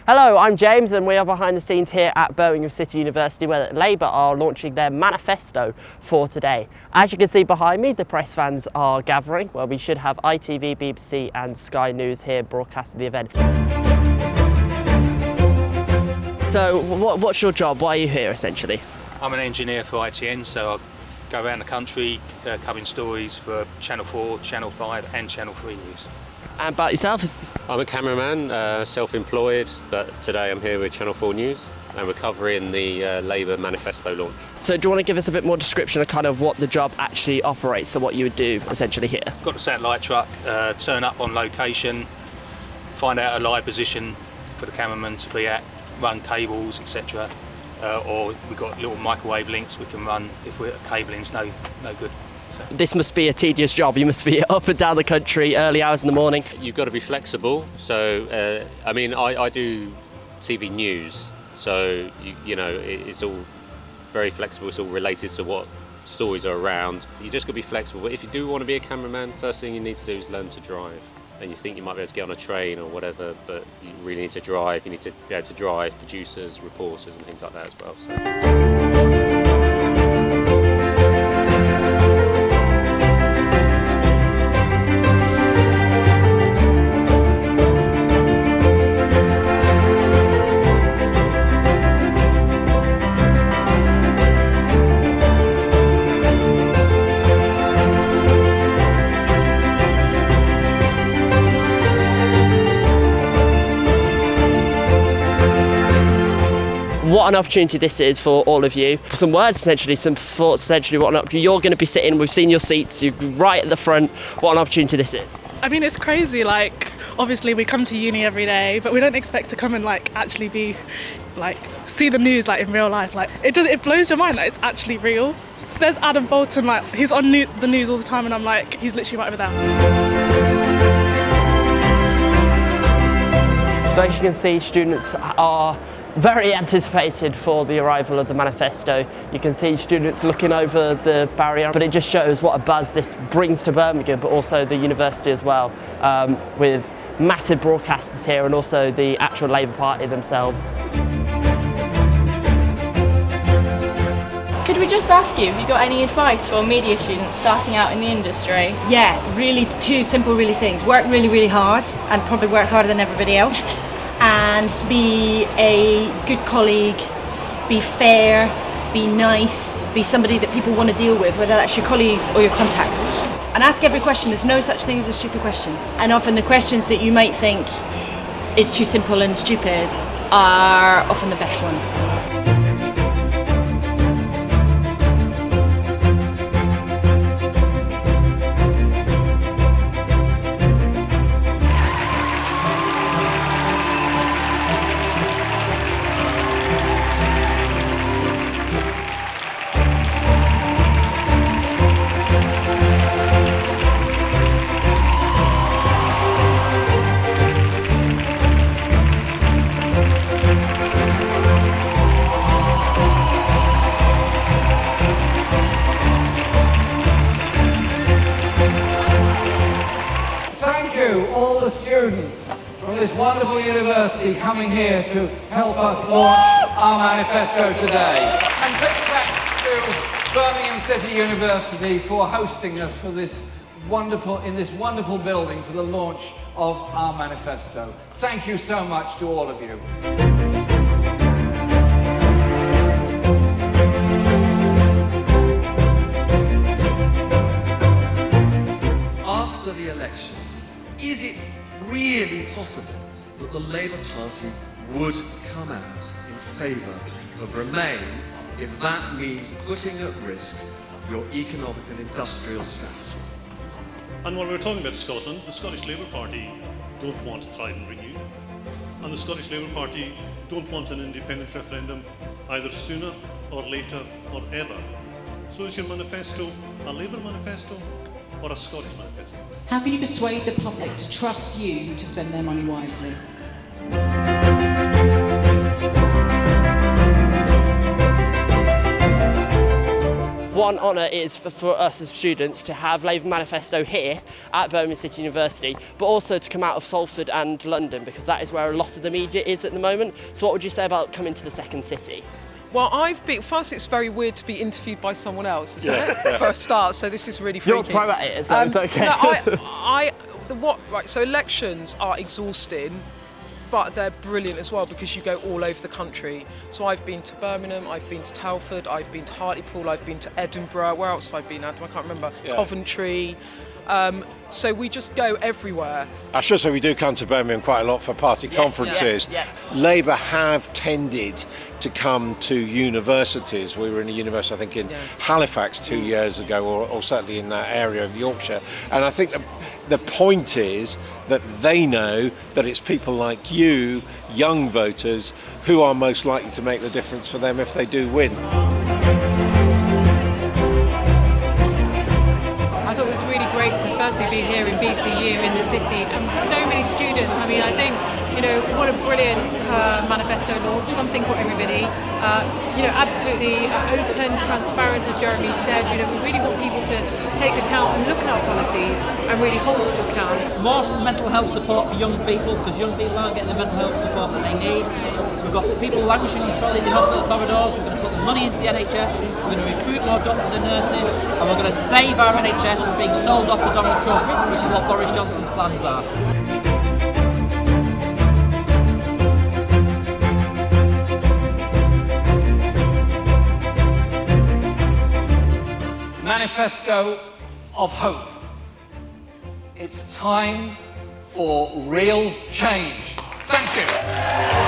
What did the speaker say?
Hello, I'm James and we are behind the scenes here at Birmingham City University where Labour are launching their manifesto for today. As you can see behind me, the press fans are gathering. Well, we should have ITV, BBC and Sky News here broadcasting the event. So what's your job? Why are you here essentially? I'm an engineer for ITN, so I go around the country covering stories for Channel 4, Channel 5 and Channel 3 News. And about yourself? I'm a cameraman, self-employed, but today I'm here with Channel 4 News and we're covering the Labour Manifesto launch. So do you want to give us a bit more description of kind of what the job actually operates, so what you would do essentially here? Got the satellite truck, turn up on location, find out a live position for the cameraman to be at, run cables, etc. Or we've got little microwave links we can run if cabling's no good. So. This must be a tedious job. You must be up and down the country, early hours in the morning. You've got to be flexible. So, I do TV news, so you know it's all very flexible. It's all related to what stories are around. You just got to be flexible. But if you do want to be a cameraman, first thing you need to do is learn to drive. And you think you might be able to get on a train or whatever, but you really need to drive. You need to be able to drive producers, reporters, and things like that as well. So. What an opportunity this is for all of you. Some words essentially, some thoughts essentially, you're going to be sitting, we've seen your seats, you're right at the front. What an opportunity this is. I mean, it's crazy, like, obviously we come to uni every day, but we don't expect to come and like actually be, like, see the news like in real life. Like, it blows your mind that it's actually real. There's Adam Bolton, like, he's on the news all the time and I'm like, he's literally right over there. So as you can see, students are very anticipated for the arrival of the manifesto. You can see students looking over the barrier, but it just shows what a buzz this brings to Birmingham, but also the university as well, with massive broadcasters here and also the actual Labour Party themselves. Could we just ask you, have you got any advice for media students starting out in the industry? Yeah, really two simple really things. Work really, really hard and probably work harder than everybody else. And be a good colleague, be fair, be nice, be somebody that people want to deal with, whether that's your colleagues or your contacts. And ask every question. There's no such thing as a stupid question. And often the questions that you might think is too simple and stupid are often the best ones. All the students from this wonderful university coming here to help us launch our manifesto today. And big thanks to Birmingham City University for hosting us for this wonderful building for the launch of our manifesto. Thank you so much to all of you. After the election, is it really possible that the Labour Party would come out in favour of Remain if that means putting at risk your economic and industrial strategy? And while we're talking about Scotland, the Scottish Labour Party don't want to Thrive and Renew, and the Scottish Labour Party don't want an independence referendum either sooner or later or ever. So is your manifesto a Labour manifesto or a Scottish manifesto? How can you persuade the public to trust you to spend their money wisely? What one honour is for us as students to have Labour Manifesto here at Birmingham City University, but also to come out of Salford and London, because that is where a lot of the media is at the moment. So what would you say about coming to the second city? Well, first it's very weird to be interviewed by someone else, isn't it? For a start, so this is really freaky. You're pro at it, so it's okay. No, right, so elections are exhausting, but they're brilliant as well because you go all over the country. So I've been to Birmingham, I've been to Telford, I've been to Hartlepool, I've been to Edinburgh. Where else have I been, Adam? I can't remember. Yeah. Coventry. So we just go everywhere. I should say we do come to Birmingham quite a lot for party conferences. Yes. Labour have tended to come to universities. We were in a university, I think, in Halifax 2 years ago, or certainly in that area of Yorkshire. And I think the point is that they know that it's people like you, young voters, who are most likely to make the difference for them if they do win. I thought it was really great to firstly be here in BCU in the city, and so many students. I mean, I think, what a brilliant manifesto launch, something for everybody. Absolutely open, transparent, as Jeremy said. We really want people to take account and look at our policies and really hold us to account. More mental health support for young people, because young people aren't getting the mental health support that they need. We've got people languishing in trolleys in hospital corridors. We're going to put the money into the NHS. We're going to recruit more doctors and nurses, and we're going to save our NHS from being sold off to Donald Trump, which is what Boris Johnson's plans are. Manifesto of hope. It's time for real change. Thank you.